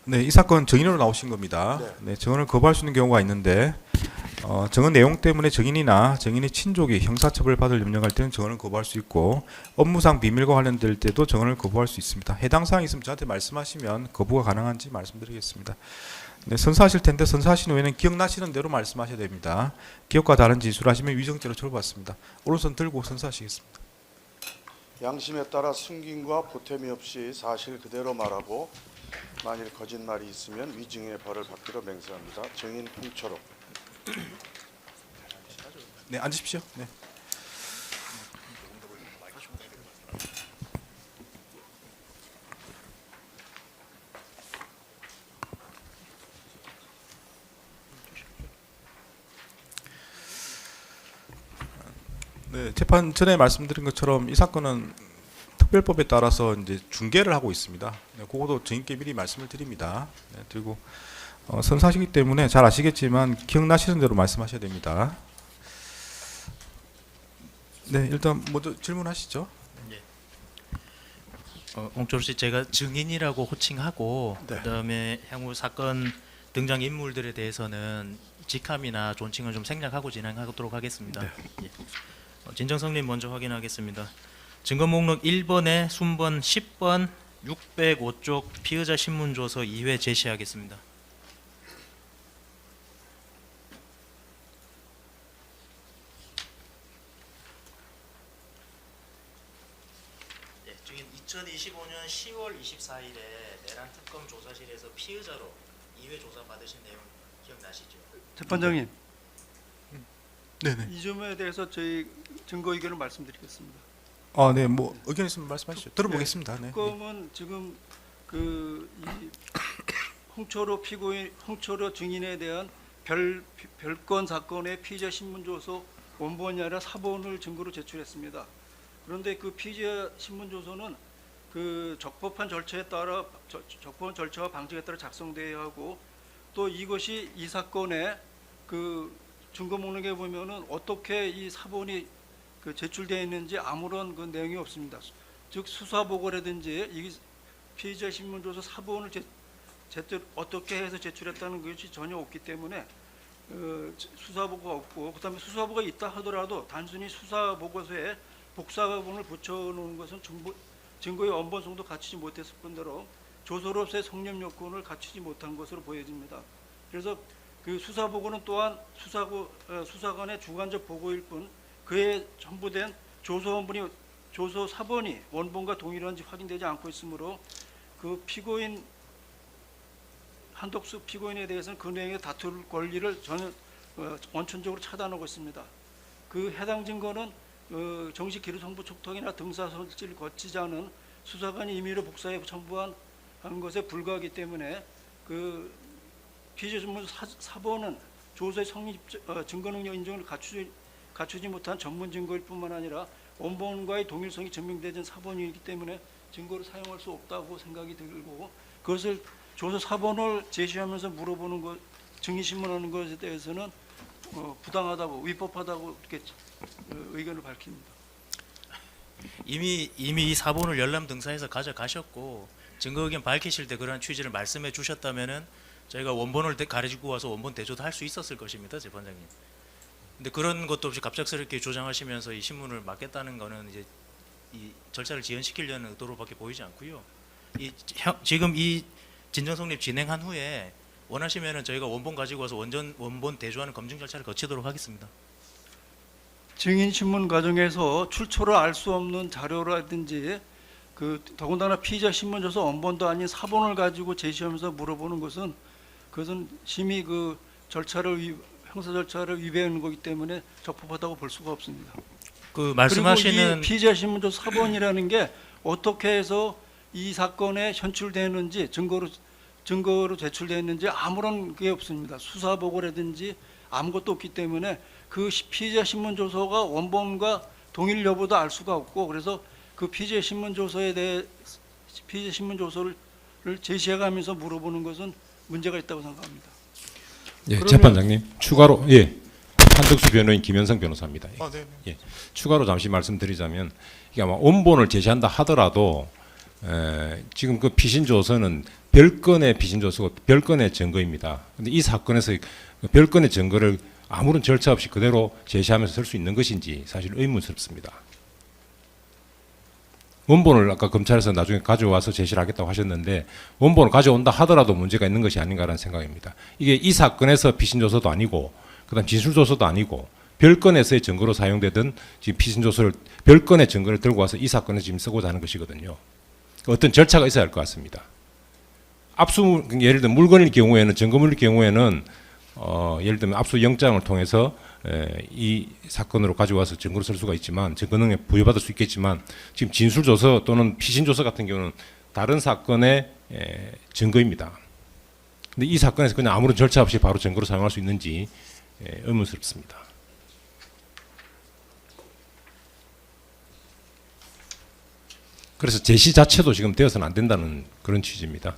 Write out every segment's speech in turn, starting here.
네, 이 사건 증인으로 나오신 겁니다. 네, 증언을 거부할 수 있는 경우가 있는데 증언 내용 때문에 증인이나 증인의 친족이 형사처벌 받을 염려가 할 때는 증언을 거부할 수 있고 업무상 비밀과 관련될 때도 증언을 거부할 수 있습니다. 해당 사항이 있으면 저한테 말씀하시면 거부가 가능한지 말씀드리겠습니다. 네, 선사하실 텐데 선사하신 후에는 기억나시는 대로 말씀하셔야 됩니다. 기억과 다른 진술을 하시면 위정죄로 처벌받습니다. 오른손 들고 선사하시겠습니다. 양심에 따라 숨김과 보탬이 없이 사실 그대로 말하고 만일 거짓말이 있으면 위증의 벌을 받기로 맹세합니다. 증인 홍철호. 네, 앉으십시오. 네. 네, 재판 전에 말씀드린 것처럼 이 사건은 특별법에 따라서 이제 중계를 하고 있습니다. 네, 그것도 증인께 미리 말씀을 드립니다. 네, 그리고 선사시기 때문에 잘 아시겠지만 기억나시는 대로 말씀하셔야 됩니다. 네, 일단 먼저 질문하시죠. 홍철호 씨, 제가 증인이라고 호칭하고 네. 그다음에 향후 사건 등장 인물들에 대해서는 직함이나 존칭을 좀 생략하고 진행하도록 하겠습니다. 예. 진정성님 먼저 확인하겠습니다. 증거 목록 1번에 순번 10번 605쪽 피의자 신문조서 2회 제시하겠습니다. 네, 증인 2025년 10월 24일에 내란 특검 조사실에서 피의자로 2회 조사 받으신 내용 기억나시죠? 재판장님, 네네. 이 점에 대해서 저희 증거 의견을 말씀드리겠습니다. 네, 뭐 의견 있으면 말씀하시죠. 들어보겠습니다. 네. 특검은 지금 이 홍철호 증인에 대한 별건 사건의 피의자 신문조서 원본이 아니라 사본을 증거로 제출했습니다. 그런데 그 피의자 신문조서는 그 적법한 절차에 따라 적법한 절차와 방식에 따라 작성되어야 하고 또 이것이 이 사건의 그 증거 목록에 보면은 어떻게 이 사본이 그 제출되어 있는지 아무런 그 내용이 없습니다. 즉 수사 보고라든지 이 피의자 신문조서 사본을 어떻게 해서 제출했다는 것이 전혀 없기 때문에 수사 보고가 없고 그다음에 수사 보고가 있다 하더라도 단순히 수사 보고서에 복사본을 붙여놓은 것은 증거의 원본성도 갖추지 못했을 뿐더러 조서로서의 성립 요건을 갖추지 못한 것으로 보여집니다. 그래서 그 수사 보고는 또한 수사관의 주관적 보고일 뿐 그에 첨부된 조서 사본이 원본과 동일한지 확인되지 않고 있으므로 그 피고인 한덕수 피고인에 대해서는 그 내용에 다툴 권리를 저는 원천적으로 차단하고 있습니다. 그 해당 증거는 정식 기록 정보 촉탁이나 등사 설치를 거치지 않은 수사관이 임의로 복사해 첨부한 것에 불과하기 때문에 그 피의자 신문 사본은 조서의 성립 증거 능력 인정을 갖추지 못한 전문 증거일 뿐만 아니라 원본과의 동일성이 증명되진 사본이기 때문에 증거를 사용할 수 없다고 생각이 들고 그것을 조서 사본을 제시하면서 물어보는 것, 증인 신문하는 것에 대해서는 부당하다고 위법하다고 이렇게 의견을 밝힙니다. 이미 이 사본을 열람 등사해서 가져가셨고 증거 의견 밝히실 때 그러한 취지를 말씀해 주셨다면은 저희가 원본을 가지고 와서 원본 대조도 할 수 있었을 것입니다, 재판장님. 근데 그런 것도 없이 갑작스럽게 조장하시면서 이 신문을 막겠다는 거는 이제 이 절차를 지연시키려는 의도로밖에 보이지 않고요. 지금 이 진정성립 진행한 후에 원하시면은 저희가 원본 가지고 와서 원본 대조하는 검증 절차를 거치도록 하겠습니다. 증인 신문 과정에서 출처를 알 수 없는 자료라든지 더군다나 피의자 신문조서 원본도 아닌 사본을 가지고 제시하면서 물어보는 것은 그것은 심히 그 형사 절차를 위배하는 거기 때문에 적법하다고 볼 수가 없습니다. 그 말씀하시는 그리고 이 피의자 신문조서 사본이라는 게 어떻게 해서 이 사건에 현출되는지 증거로 제출되었는지 아무런 게 없습니다. 수사 보고라든지 아무것도 없기 때문에 그 피의자 신문조서가 원본과 동일 여부도 알 수가 없고 그래서 그 피의자 신문조서에 대해 피의자 신문조서를 제시해가면서 물어보는 것은 문제가 있다고 생각합니다. 예, 재판장님 추가로 한덕수 변호인 김현성 변호사입니다. 네. 예, 추가로 잠시 말씀드리자면 이게 아마 원본을 제시한다 하더라도 지금 그 피신 조서는 별건의 피신조서고 별건의 증거입니다. 근데 이 사건에서 별건의 증거를 아무런 절차 없이 그대로 제시하면서 쓸 수 있는 것인지 사실 의문스럽습니다. 원본을 아까 검찰에서 나중에 가져와서 제시를 하겠다고 하셨는데 원본을 가져온다 하더라도 문제가 있는 것이 아닌가라는 생각입니다. 이게 이 사건에서 피신조서도 아니고 그다음 진술조서도 아니고 별건에서의 증거로 사용되던 지금 피신조서를 별건의 증거를 들고 와서 이 사건에 지금 쓰고자 하는 것이거든요. 어떤 절차가 있어야 할 것 같습니다. 압수 예를 들면 물건일 경우에는 증거물일 경우에는 예를 들면 압수영장을 통해서 이 사건으로 가져와서 증거를 쓸 수가 있지만 증거 능력 부여받을 수 있겠지만 지금 진술조서 또는 피신조서 같은 경우는 다른 사건의 증거입니다. 근데 이 사건에서 그냥 아무런 절차 없이 바로 증거로 사용할 수 있는지 의문스럽습니다. 그래서 제시 자체도 지금 되어서는 안 된다는 그런 취지입니다.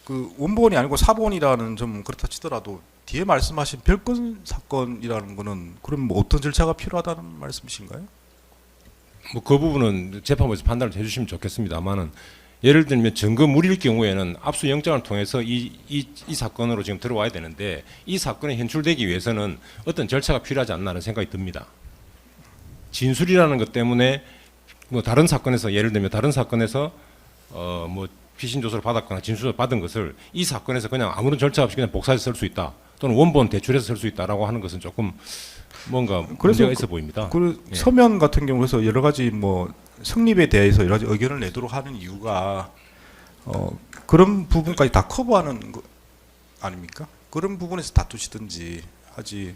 그 원본이 아니고 사본이라는 점 그렇다 치더라도 뒤에 말씀하신 별건 사건이라는 거는 그럼 뭐 어떤 절차가 필요하다는 말씀이신가요? 뭐 그 부분은 재판부에서 판단을 해주시면 좋겠습니다만은 예를 들면 증거물일 경우에는 압수영장을 통해서 이 사건으로 지금 들어와야 되는데 이 사건에 현출되기 위해서는 어떤 절차가 필요하지 않나는 생각이 듭니다. 진술이라는 것 때문에 뭐 다른 사건에서 예를 들면 다른 사건에서 뭐 피신조서를 받았거나 진술을 받은 것을 이 사건에서 그냥 아무런 절차 없이 그냥 복사해서 쓸 수 있다 또는 원본 대출해서 쓸 수 있다라고 하는 것은 조금 뭔가 문제가 있어 보입니다. 그 예. 서면 같은 경우에서 여러 가지 뭐 성립에 대해서 여러 가지 의견을 내도록 하는 이유가 그런 부분까지 다 커버하는 거 아닙니까? 그런 부분에서 다투시든지 하지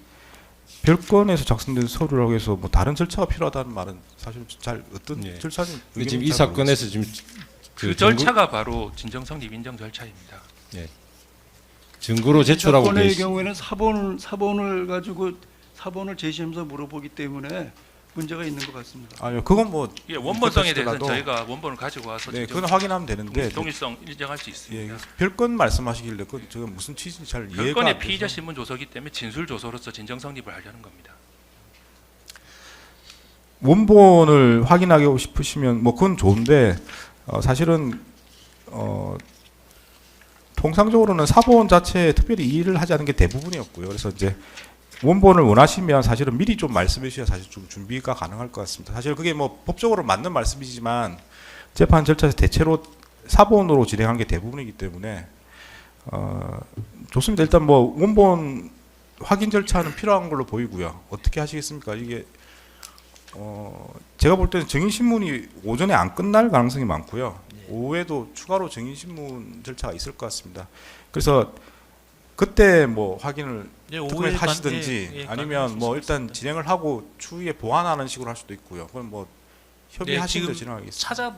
별건에서 작성된 서류라고 해서 뭐 다른 절차가 필요하다는 말은 사실 잘 어떤 예. 절차는 근데 지금 이 사건에서 지금 그 절차가 바로 진정성립 인정 절차입니다. 증거로 제출하고 사건의 계시. 경우에는 사본을 가지고 사본을 제시하면서 물어보기 때문에 문제가 있는 것 같습니다. 아니요 그건 뭐 예, 원본성에 대해서는 그렇다 치더라도 저희가 원본을 가지고 와서 네 그건 확인하면 되는데 동일성 인정할 수 예, 있습니다. 별건 말씀하시길래 그 저가 무슨 취지인지 잘 이해가 안 별건의 돼서. 피의자 신문 조서기 때문에 진술 조서로서 진정 성립을 하려는 겁니다. 원본을 확인하고 싶으시면 뭐 그건 좋은데 사실은 통상적으로는 사본 자체에 특별히 이의를 하지 않은 게 대부분이었고요. 그래서 이제 원본을 원하시면 사실은 미리 좀 말씀해 주셔야 사실 좀 준비가 가능할 것 같습니다. 사실 그게 뭐 법적으로 맞는 말씀이지만 재판 절차에서 대체로 사본으로 진행한 게 대부분이기 때문에 좋습니다. 일단 뭐 원본 확인 절차는 필요한 걸로 보이고요. 어떻게 하시겠습니까? 이게 제가 볼 때는 증인신문이 오전에 안 끝날 가능성이 많고요. 오후에도 추가로 증인신문 절차가 있을 것 같습니다. 그래서 그때 뭐 확인을 예, 특별히 오후에 하시든지 아니면 뭐 일단 진행을 하고 추후에 보완하는 식으로 할 수도 있고요. 그건 뭐 협의하시는 대로 진행하겠습니다. 찾아